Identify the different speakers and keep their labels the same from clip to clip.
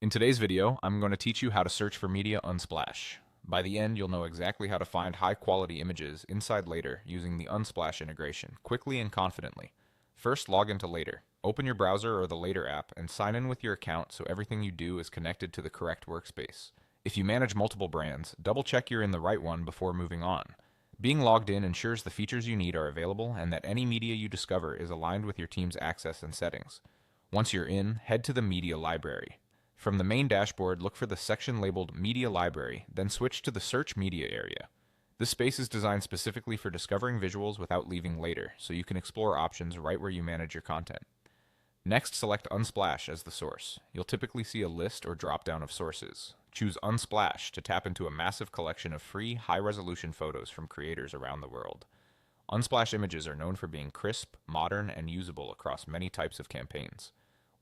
Speaker 1: In today's video, I'm going to teach you how to search for media Unsplash. By the end, you'll know exactly how to find high-quality images inside Later using the Unsplash integration, quickly and confidently. First, log into Later. Open your browser or the Later app and sign in with your account so everything you do is connected to the correct workspace. If you manage multiple brands, double-check you're in the right one before moving on. Being logged in ensures the features you need are available and that any media you discover is aligned with your team's access and settings. Once you're in, head to the Media Library. From the main dashboard, look for the section labeled Media Library, then switch to the Search Media area. This space is designed specifically for discovering visuals without leaving Later, so you can explore options right where you manage your content. Next, select Unsplash as the source. You'll typically see a list or drop-down of sources. Choose Unsplash to tap into a massive collection of free, high-resolution photos from creators around the world. Unsplash images are known for being crisp, modern, and usable across many types of campaigns.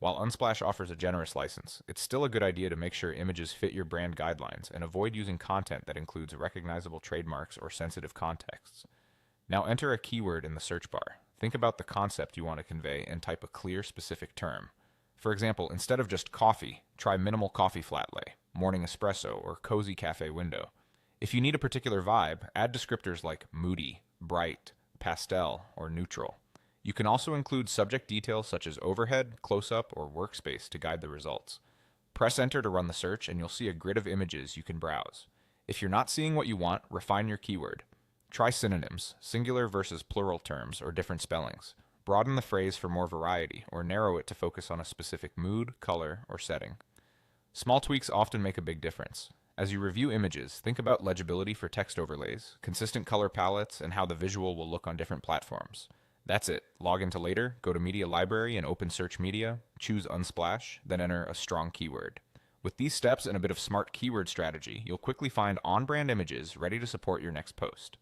Speaker 1: While Unsplash offers a generous license, it's still a good idea to make sure images fit your brand guidelines and avoid using content that includes recognizable trademarks or sensitive contexts. Now enter a keyword in the search bar. Think about the concept you want to convey and type a clear, specific term. For example, instead of just coffee, try minimal coffee flat lay, morning espresso, or cozy cafe window. If you need a particular vibe, add descriptors like moody, bright, pastel, or neutral. You can also include subject details such as overhead, close-up, or workspace to guide the results. Press enter to run the search and you'll see a grid of images you can browse. If you're not seeing what you want, refine your keyword. Try synonyms, singular versus plural terms, or different spellings. Broaden the phrase for more variety, or narrow it to focus on a specific mood, color, or setting. Small tweaks often make a big difference. As you review images, think about legibility for text overlays, consistent color palettes, and how the visual will look on different platforms. That's it. Log into Later, go to Media Library and open Search Media, choose Unsplash, then enter a strong keyword. With these steps and a bit of smart keyword strategy, you'll quickly find on-brand images ready to support your next post.